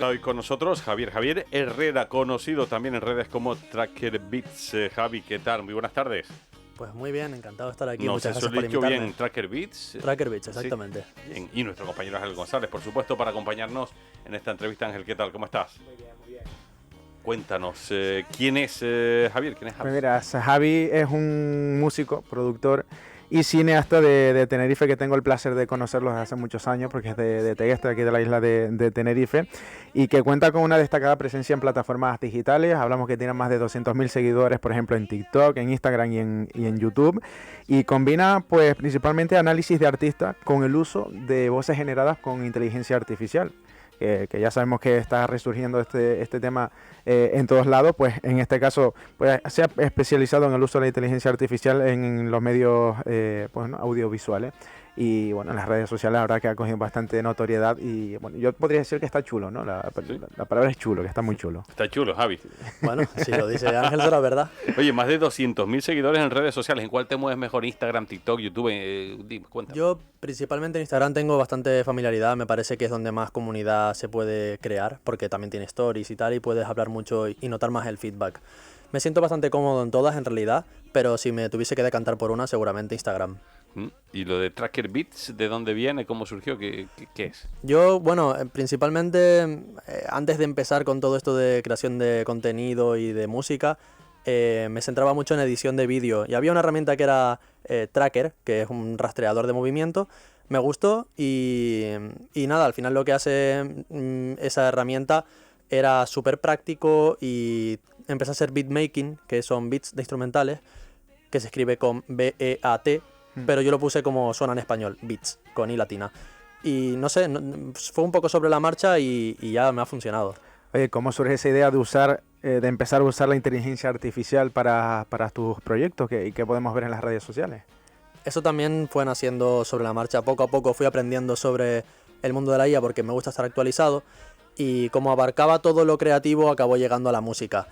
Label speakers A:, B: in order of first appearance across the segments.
A: Hoy con nosotros Javier Herrera, conocido también en redes como Tracker Beats. Javi, ¿qué tal? Muy buenas tardes.
B: Pues muy bien, encantado de estar aquí.
A: No
B: Muchas
A: sé si
B: gracias
A: lo
B: por
A: he dicho
B: invitarme.
A: bien, Tracker Beats.
B: Tracker Beats, exactamente.
A: Sí, bien. Y nuestro compañero Ángel González, por supuesto, para acompañarnos en esta entrevista. Ángel, ¿qué tal? ¿Cómo estás?
C: Muy bien, muy bien.
A: Cuéntanos, ¿quién es Javier? ¿Quién es Javi?
C: Pues mira, Javi es un músico, productor y cineasta de Tenerife, que tengo el placer de conocerlo desde hace muchos años, porque es de Tegueste, aquí de la isla de Tenerife, y que cuenta con una destacada presencia en plataformas digitales. Hablamos que tiene más de 200.000 seguidores, por ejemplo, en TikTok, en Instagram y en YouTube, y combina pues principalmente análisis de artistas con el uso de voces generadas con inteligencia artificial. Que ya sabemos que está resurgiendo este tema en todos lados. Pues en este caso pues, se ha especializado en el uso de la inteligencia artificial en los medios pues, ¿no? audiovisuales, y bueno, en las redes sociales la verdad que ha cogido bastante notoriedad, y bueno, yo podría decir que está chulo, ¿no?
A: ¿Sí?
C: La palabra es chulo, que está muy chulo.
A: Está chulo, Javi.
B: Bueno, si lo dice Ángel, será verdad.
A: Oye, más de 200.000 seguidores en redes sociales. ¿En cuál te mueves mejor? ¿Instagram, TikTok, YouTube? Dime, cuéntame.
B: Yo principalmente en Instagram tengo bastante familiaridad, me parece que es donde más comunidad se puede crear, porque también tiene stories y tal, y puedes hablar mucho y notar más el feedback. Me siento bastante cómodo en todas en realidad, pero si me tuviese que decantar por una, seguramente Instagram.
A: ¿Y lo de Tracker Beats, de dónde viene? ¿Cómo surgió? ¿Qué es?
B: Yo, bueno, principalmente antes de empezar con todo esto de creación de contenido y de música, me centraba mucho en edición de vídeo. Y había una herramienta que era Tracker, que es un rastreador de movimiento. Me gustó y nada, al final lo que hace esa herramienta era súper práctico, y empecé a hacer beatmaking, que son beats de instrumentales, que se escribe con B-E-A-T, pero yo lo puse como suena en español, beats, con I latina. Y no sé, fue un poco sobre la marcha y ya me ha funcionado.
C: Oye, ¿cómo surge esa idea de empezar a usar la inteligencia artificial para tus proyectos y que podemos ver en las redes sociales?
B: Eso también fue naciendo sobre la marcha. Poco a poco fui aprendiendo sobre el mundo de la IA porque me gusta estar actualizado, y como abarcaba todo lo creativo, acabó llegando a la música.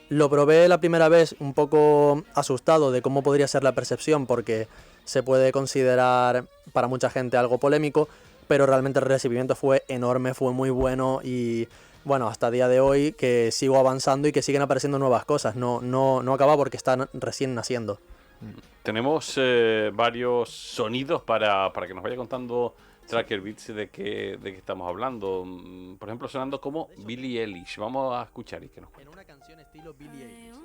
B: Lo probé la primera vez un poco asustado de cómo podría ser la percepción, porque se puede considerar para mucha gente algo polémico, pero realmente el recibimiento fue enorme, fue muy bueno, y bueno, hasta el día de hoy que sigo avanzando y que siguen apareciendo nuevas cosas. No acaba porque están recién naciendo.
A: Tenemos varios sonidos para que nos vaya contando Tracker Beats de qué estamos hablando. Por ejemplo, sonando como Billie Eilish. Vamos a escuchar y que nos cuente.
B: En una canción estilo Billie Eilish.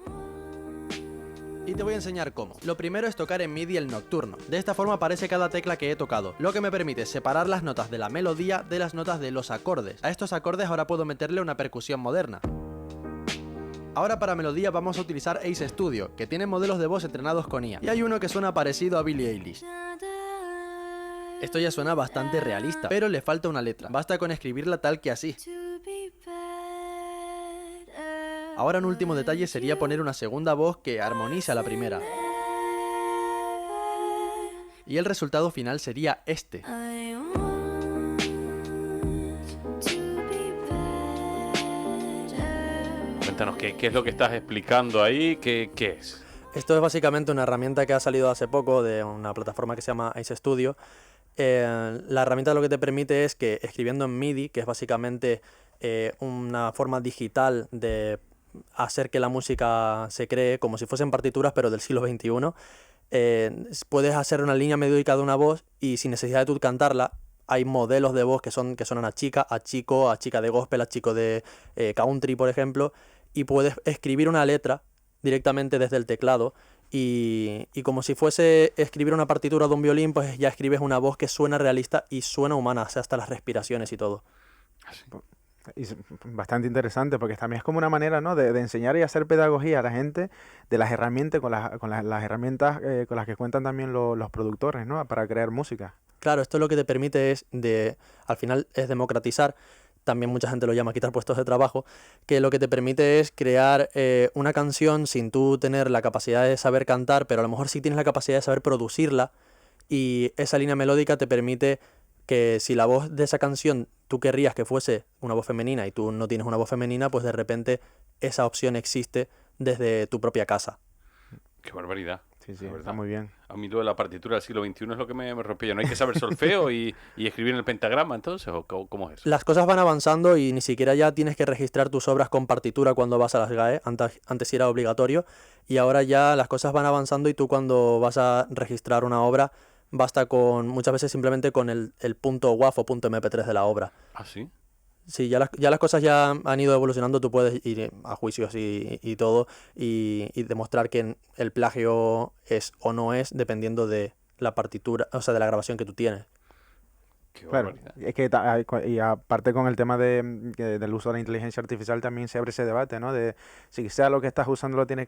B: Y te voy a enseñar cómo. Lo primero es tocar en MIDI el nocturno. De esta forma aparece cada tecla que he tocado, lo que me permite separar las notas de la melodía de las notas de los acordes. A estos acordes ahora puedo meterle una percusión moderna. Ahora para melodía vamos a utilizar Ace Studio, que tiene modelos de voz entrenados con IA. Y hay uno que suena parecido a Billie Eilish. Esto ya suena bastante realista, pero le falta una letra. Basta con escribirla tal que así. Ahora un último detalle sería poner una segunda voz que armoniza la primera. Y el resultado final sería este.
A: Cuéntanos, ¿qué es lo que estás explicando ahí? ¿Qué es?
B: Esto es básicamente una herramienta que ha salido hace poco de una plataforma que se llama Ace Studio. La herramienta lo que te permite es que escribiendo en MIDI, que es básicamente una forma digital de hacer que la música se cree como si fuesen partituras, pero del siglo XXI, puedes hacer una línea melódica de una voz y sin necesidad de tú cantarla. Hay modelos de voz que suenan a chica, a chico, a chica de gospel, a chico de country, por ejemplo, y puedes escribir una letra directamente desde el teclado, y como si fuese escribir una partitura de un violín, pues ya escribes una voz que suena realista y suena humana, o sea, hasta las respiraciones y todo.
C: Y es bastante interesante, porque también es como una manera, ¿no? de enseñar y hacer pedagogía a la gente de las herramientas, las herramientas con las que cuentan también los productores, ¿no? Para crear música.
B: Claro, esto lo que te permite al final es democratizar. También mucha gente lo llama quitar puestos de trabajo, que lo que te permite es crear una canción sin tú tener la capacidad de saber cantar, pero a lo mejor sí tienes la capacidad de saber producirla, y esa línea melódica te permite que si la voz de esa canción tú querrías que fuese una voz femenina y tú no tienes una voz femenina, pues de repente esa opción existe desde tu propia casa.
A: Qué barbaridad.
C: Sí, sí,
A: La
C: está
A: verdad.
C: muy bien.
A: A mí lo de la partitura del siglo XXI es lo que me rompía. No hay que saber solfeo y escribir en el pentagrama, entonces, ¿o cómo es eso?
B: Las cosas van avanzando y ni siquiera ya tienes que registrar tus obras con partitura cuando vas a las GAE. Antes sí era obligatorio y ahora ya las cosas van avanzando y tú cuando vas a registrar una obra basta con muchas veces simplemente con el punto WAV o punto MP3 de la obra.
A: ¿Ah, sí?
B: Sí, ya las cosas ya han ido evolucionando, tú puedes ir a juicios y todo y demostrar que el plagio es o no es dependiendo de la partitura, o sea, de la grabación que tú tienes.
A: Qué
C: Claro,
A: barbaridad.
C: es que y aparte con el tema del uso de la inteligencia artificial también se abre ese debate, ¿no? De si sea lo que estás usando lo tienes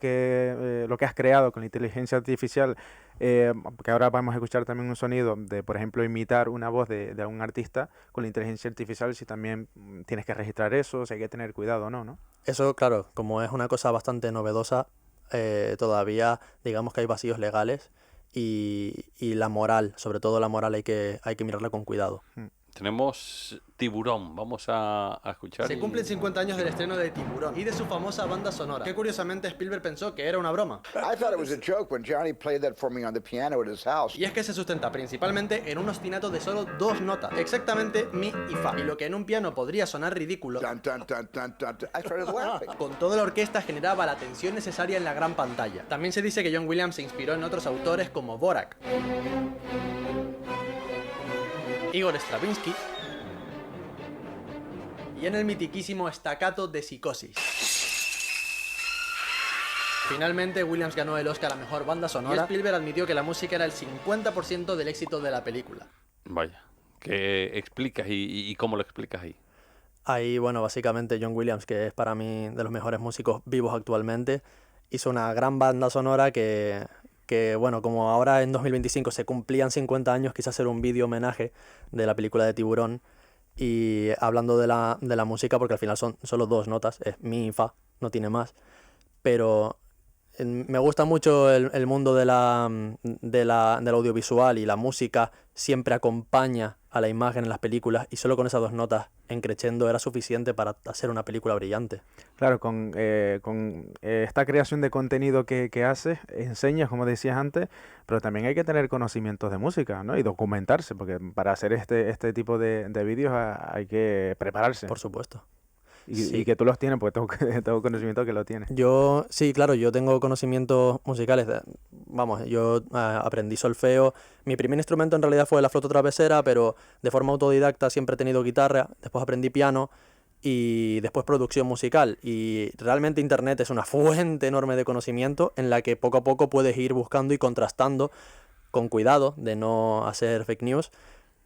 C: lo que has creado con la inteligencia artificial, que ahora vamos a escuchar también un sonido de, por ejemplo, imitar una voz de un artista con la inteligencia artificial, si también tienes que registrar eso, si hay que tener cuidado o no, ¿no?
B: Eso, claro, como es una cosa bastante novedosa, todavía digamos que hay vacíos legales y la moral, sobre todo la moral hay que mirarla con cuidado.
A: Tenemos Tiburón, vamos a escuchar.
B: Se cumplen 50 años del estreno de Tiburón y de su famosa banda sonora, que curiosamente Spielberg pensó que era una broma.
D: I thought it was a joke when Johnny played that for me on the piano at his house.
B: Y es que se sustenta principalmente en un ostinato de solo 2 notas, exactamente mi y fa. Y lo que en un piano podría sonar ridículo,
D: Dun, dun, dun, dun, dun, dun. I started laughing.
B: con toda la orquesta generaba la tensión necesaria en la gran pantalla. También se dice que John Williams se inspiró en otros autores como Dvorak, Igor Stravinsky y en el mitiquísimo Staccato de Psicosis. Finalmente, Williams ganó el Oscar a Mejor Banda Sonora y Spielberg admitió que la música era el 50% del éxito de la película.
A: Vaya, ¿qué explicas y cómo lo explicas ahí?
B: Ahí, bueno, básicamente John Williams, que es para mí de los mejores músicos vivos actualmente, hizo una gran banda sonora que bueno, como ahora en 2025 se cumplían 50 años, quise hacer un vídeo homenaje de la película de Tiburón y hablando de la música, porque al final son solo 2 notas, es mi y fa, no tiene más, pero me gusta mucho el mundo del audiovisual y la música siempre acompaña a la imagen en las películas y solo con esas 2 notas en crescendo era suficiente para hacer una película brillante.
C: Claro, con esta creación de contenido que haces, enseñas, como decías antes, pero también hay que tener conocimientos de música, ¿no? Y documentarse, porque para hacer este tipo de vídeos hay que prepararse.
B: Por supuesto.
C: Y,
B: Sí.
C: y que tú los tienes, pues tengo conocimiento que lo tienes.
B: Sí, claro, yo tengo conocimientos musicales. Vamos, yo aprendí solfeo. Mi primer instrumento en realidad fue la flauta travesera, pero de forma autodidacta siempre he tenido guitarra. Después aprendí piano y después producción musical. Y realmente Internet es una fuente enorme de conocimiento en la que poco a poco puedes ir buscando y contrastando con cuidado de no hacer fake news.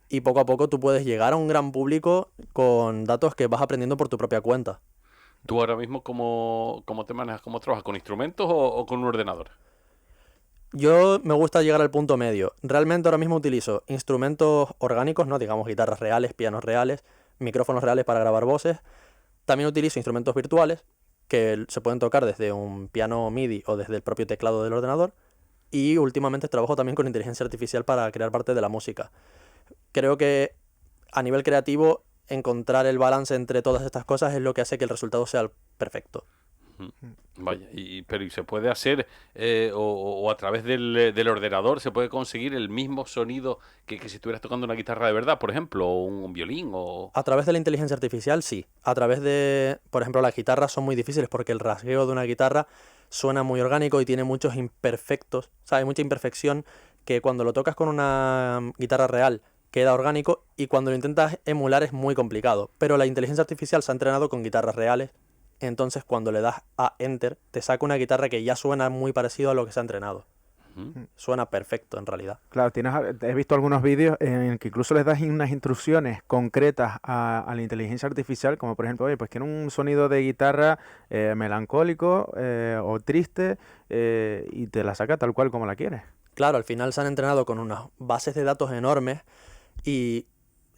B: Y poco a poco tú puedes llegar a un gran público con datos que vas aprendiendo por tu propia cuenta.
A: ¿Tú ahora mismo cómo te manejas? ¿Cómo trabajas? ¿Con instrumentos o con un ordenador?
B: Yo me gusta llegar al punto medio. Realmente ahora mismo utilizo instrumentos orgánicos, ¿no? Digamos guitarras reales, pianos reales, micrófonos reales para grabar voces. También utilizo instrumentos virtuales que se pueden tocar desde un piano MIDI o desde el propio teclado del ordenador. Y últimamente trabajo también con inteligencia artificial para crear parte de la música. Creo que a nivel creativo encontrar el balance entre todas estas cosas es lo que hace que el resultado sea el perfecto.
A: Vaya, pero ¿y se puede hacer o a través del ordenador se puede conseguir el mismo sonido que si estuvieras tocando una guitarra de verdad, por ejemplo, o un violín o...
B: A través de la inteligencia artificial, sí. A través de, por ejemplo, las guitarras son muy difíciles porque el rasgueo de una guitarra suena muy orgánico y tiene muchos imperfectos, o sea, hay mucha imperfección que cuando lo tocas con una guitarra real queda orgánico y cuando lo intentas emular es muy complicado. Pero la inteligencia artificial se ha entrenado con guitarras reales, entonces cuando le das a Enter te saca una guitarra que ya suena muy parecido a lo que se ha entrenado. Suena perfecto en realidad.
C: Claro, he visto algunos vídeos en que incluso les das unas instrucciones concretas a la inteligencia artificial, como por ejemplo, oye, pues quiero un sonido de guitarra melancólico o triste y te la saca tal cual como la quieres.
B: Claro, al final se han entrenado con unas bases de datos enormes y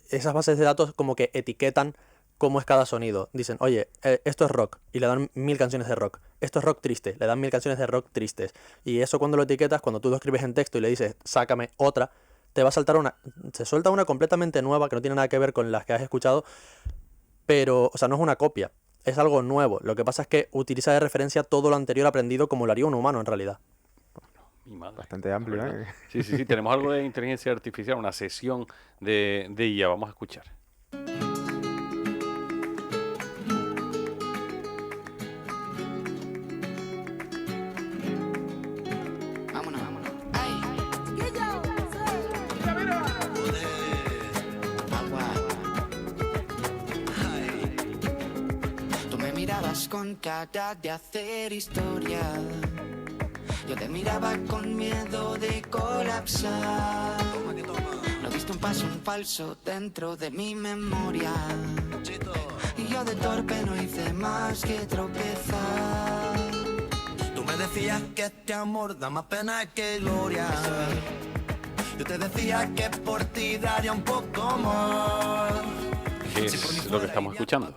B: esas bases de datos como que etiquetan cómo es cada sonido. Dicen, oye, esto es rock y le dan 1000 canciones de rock. Esto es rock triste, le dan 1000 canciones de rock tristes. Y eso cuando lo etiquetas, cuando tú lo escribes en texto y le dices, sácame otra, te va a saltar se suelta una completamente nueva que no tiene nada que ver con las que has escuchado, pero, o sea, no es una copia, es algo nuevo. Lo que pasa es que utiliza de referencia todo lo anterior aprendido como lo haría un humano en realidad.
A: Mi madre,
C: Bastante
A: la
C: amplio,
A: verdad.
C: ¿eh?
A: Sí, sí, sí, tenemos algo de inteligencia artificial, una sesión de IA, vamos a escuchar.
E: Vámonos, vámonos. Ay, agua. Ay. Tú me mirabas con cara de hacer historia. Yo te miraba con miedo de colapsar. No diste un paso, un falso dentro de mi memoria. Y yo de torpe no hice más que tropezar.
F: Tú me decías que este amor da más pena que gloria. Yo te decía que por ti daría un poco más.
A: ¿Qué es lo que estamos escuchando?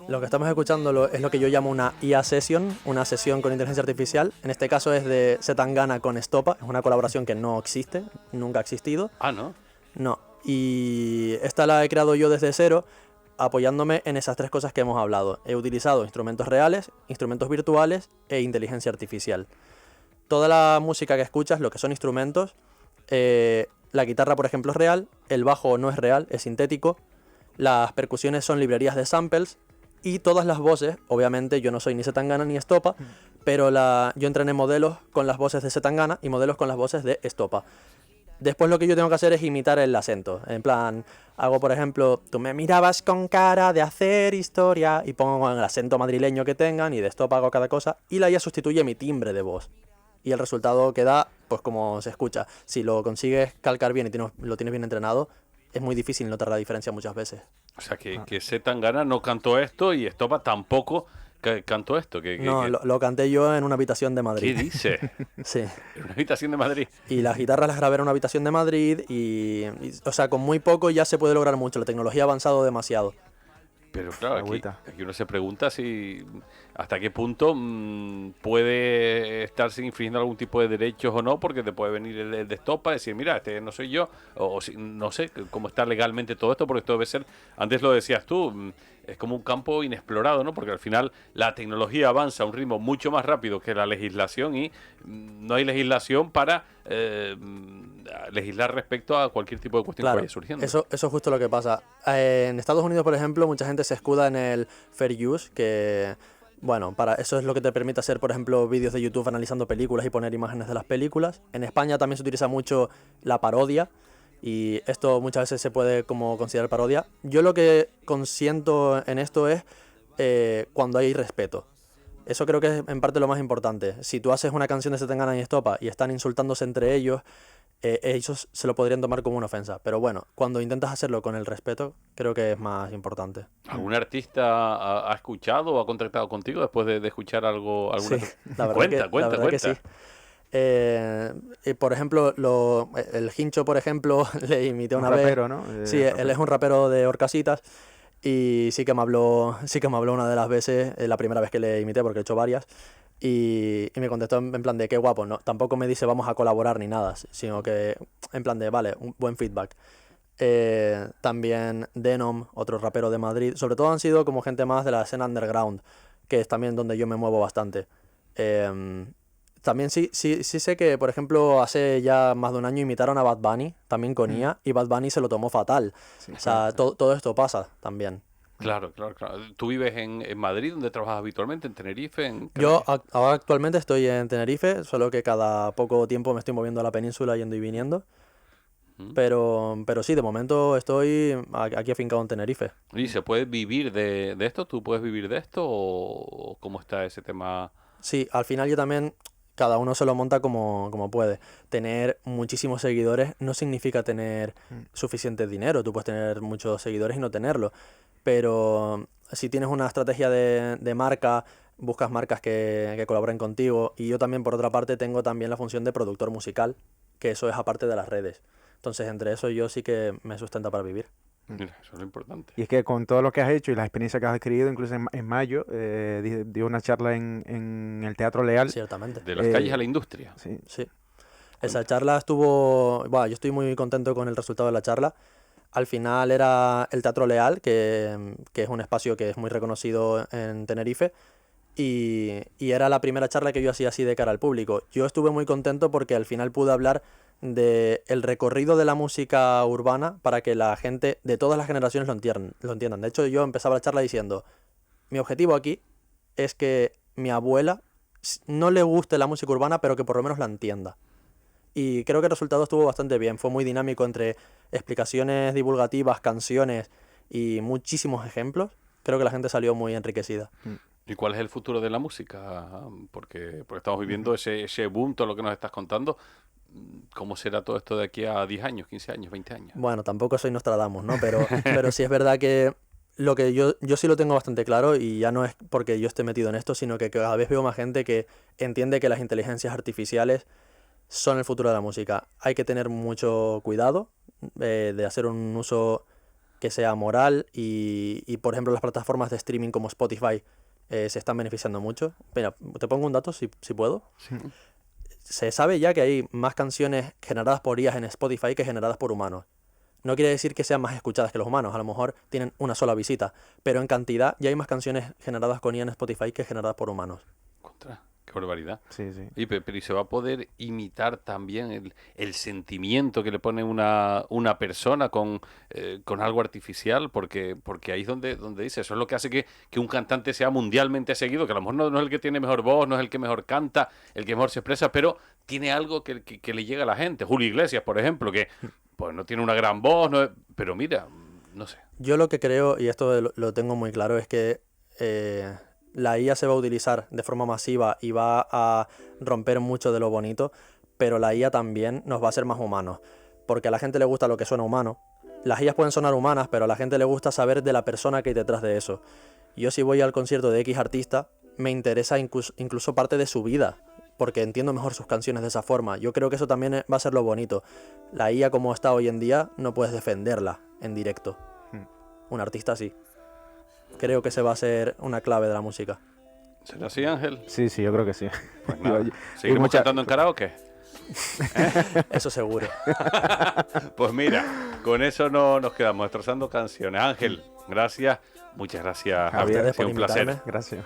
B: Lo que estamos escuchando es lo que yo llamo una IA Session, una sesión con inteligencia artificial. En este caso es de Zetangana con Estopa, es una colaboración que no existe, nunca ha existido.
A: Ah, ¿no?
B: No, y esta la he creado yo desde cero, apoyándome en esas tres cosas que hemos hablado. He utilizado instrumentos reales, instrumentos virtuales e inteligencia artificial. Toda la música que escuchas, lo que son instrumentos, la guitarra, por ejemplo, es real, el bajo no es real, es sintético, las percusiones son librerías de samples y todas las voces, obviamente yo no soy ni Zetangana ni Estopa, pero yo entrené modelos con las voces de Zetangana y modelos con las voces de Estopa. Después lo que yo tengo que hacer es imitar el acento. En plan, hago por ejemplo, tú me mirabas con cara de hacer historia y pongo el acento madrileño que tengan y de Estopa hago cada cosa y la IA sustituye mi timbre de voz. Y el resultado queda pues como se escucha. Si lo consigues calcar bien y lo tienes bien entrenado, es muy difícil notar la diferencia muchas veces.
A: O sea, que Zetangana no cantó esto y Estopa tampoco cantó esto.
B: No, lo canté yo en una habitación de
A: ¿Qué
B: Madrid.
A: dice?
B: Sí.
A: En una habitación de Madrid.
B: Y las guitarras las grabé en una habitación de Madrid o sea, con muy poco ya se puede lograr mucho. La tecnología ha avanzado demasiado.
A: Pero claro,
C: Agüita.
A: aquí uno se pregunta si hasta qué punto puede estarse infringiendo algún tipo de derechos o no, porque te puede venir el de Estopa y decir, mira, este no soy yo, o no sé cómo está legalmente todo esto, porque esto debe ser, antes lo decías tú, es como un campo inexplorado, ¿no? Porque al final la tecnología avanza a un ritmo mucho más rápido que la legislación y no hay legislación para legislar respecto a cualquier tipo de cuestión que
B: Claro,
A: vaya surgiendo.
B: eso es justo lo que pasa. En Estados Unidos, por ejemplo, mucha gente se escuda en el Fair Use, que, bueno, para eso es lo que te permite hacer, por ejemplo, vídeos de YouTube analizando películas y poner imágenes de las películas. En España también se utiliza mucho la parodia, y esto muchas veces se puede como considerar parodia. Yo lo que consiento en esto es cuando hay respeto. Eso creo que es en parte lo más importante. Si tú haces una canción de Zetangana y Estopa y están insultándose entre ellos se lo podrían tomar como una ofensa. Pero bueno, cuando intentas hacerlo con el respeto, creo que es más importante.
A: ¿Algún artista ha escuchado o ha contactado contigo después de escuchar algo?
B: Sí, la verdad
A: Cuenta.
B: que sí. Por ejemplo, el Hincho, por ejemplo, le imité una
C: Un
B: vez.
C: rapero, ¿no?
B: Sí, él es un rapero de Horcasitas y sí que me habló una de las veces, la primera vez que le imité, porque he hecho varias, y me contestó en plan de qué guapo, ¿no? Tampoco me dice vamos a colaborar ni nada, sino que en plan de vale, un buen feedback. También Denom, otro rapero de Madrid, sobre todo han sido como gente más de la escena underground, que es también donde yo me muevo bastante. También sí sé que, por ejemplo, hace ya más de un año imitaron a Bad Bunny, también con IA, y Bad Bunny se lo tomó fatal.
C: Sí,
B: O sea,
C: claro.
B: todo esto pasa también.
A: Claro. ¿Tú vives en Madrid, donde trabajas habitualmente? ¿En Tenerife?
B: Yo ahora actualmente estoy en Tenerife, solo que cada poco tiempo me estoy moviendo a la península yendo y viniendo. Pero sí, de momento estoy aquí afincado en Tenerife.
A: ¿Y se puede vivir de esto? ¿Tú puedes vivir de esto? ¿O cómo está ese tema?
B: Sí, al final yo también, cada uno se lo monta como puede. Tener muchísimos seguidores no significa tener suficiente dinero. Tú puedes tener muchos seguidores y no tenerlo. Pero si tienes una estrategia de marca, buscas marcas que colaboren contigo. Y yo también, por otra parte, tengo también la función de productor musical, que eso es aparte de las redes. Entonces, entre eso yo sí que me sustenta para vivir.
A: Mira, eso es lo importante.
C: Y es que con todo lo que has hecho y las experiencias que has adquirido, incluso en mayo, dio una charla en el Teatro Leal.
B: Ciertamente.
A: De las calles a la industria.
C: Sí.
B: Sí. Esa charla estuvo... Bueno, yo estoy muy contento con el resultado de la charla. Al final era el Teatro Leal, que es un espacio que es muy reconocido en Tenerife. y era la primera charla que yo hacía así de cara al público. Yo estuve muy contento porque al final pude hablar de el recorrido de la música urbana para que la gente de todas las generaciones lo entiendan. De hecho, yo empezaba la charla diciendo, mi objetivo aquí es que mi abuela no le guste la música urbana, pero que por lo menos la entienda. Y creo que el resultado estuvo bastante bien. Fue muy dinámico entre explicaciones divulgativas, canciones y muchísimos ejemplos. Creo que la gente salió muy enriquecida.
A: ¿Y cuál es el futuro de la música? Porque estamos viviendo ese boom, todo lo que nos estás contando. ¿Cómo será todo esto de aquí a 10 años, 15 años, 20 años?
B: Bueno, tampoco soy Nostradamus, ¿no? Pero sí es verdad que lo que yo sí lo tengo bastante claro, y ya no es porque yo esté metido en esto, sino que cada vez veo más gente que entiende que las inteligencias artificiales son el futuro de la música. Hay que tener mucho cuidado de hacer un uso que sea moral y por ejemplo, las plataformas de streaming como Spotify se están beneficiando mucho. Mira, te pongo un dato si puedo.
C: Sí.
B: Se sabe ya que hay más canciones generadas por IAs en Spotify que generadas por humanos. No quiere decir que sean más escuchadas que los humanos, a lo mejor tienen una sola visita, pero en cantidad ya hay más canciones generadas con IA en Spotify que generadas por humanos.
A: Contra, qué barbaridad.
C: Sí, sí.
A: Y, pero ¿y se va a poder imitar también el sentimiento que le pone una persona con algo artificial? Porque ahí es donde dice, eso es lo que hace que un cantante sea mundialmente seguido, que a lo mejor no es el que tiene mejor voz, no es el que mejor canta, el que mejor se expresa, pero tiene algo que le llega a la gente. Julio Iglesias, por ejemplo, que pues no tiene una gran voz, pero mira, no sé.
B: Yo lo que creo, y esto lo tengo muy claro, es que la IA se va a utilizar de forma masiva y va a romper mucho de lo bonito, pero la IA también nos va a hacer más humanos, porque a la gente le gusta lo que suena humano. Las IAs pueden sonar humanas, pero a la gente le gusta saber de la persona que hay detrás de eso. Yo si voy al concierto de X artista, me interesa incluso parte de su vida, porque entiendo mejor sus canciones de esa forma. Yo creo que eso también va a ser lo bonito. La IA como está hoy en día, no puedes defenderla en directo. Un artista sí. Creo que ese va a ser una clave de la música.
A: ¿Será así, Ángel?
C: Sí, sí, yo creo que sí.
A: Pues nada,
C: Y
A: ¿seguiremos
C: mucha-
A: cantando en karaoke?
B: Eso seguro.
A: Pues mira, con eso no nos quedamos destrozando canciones. Ángel, gracias, muchas gracias.
C: Javier,
A: Ha sido un placer.
B: invitarme.
C: Gracias.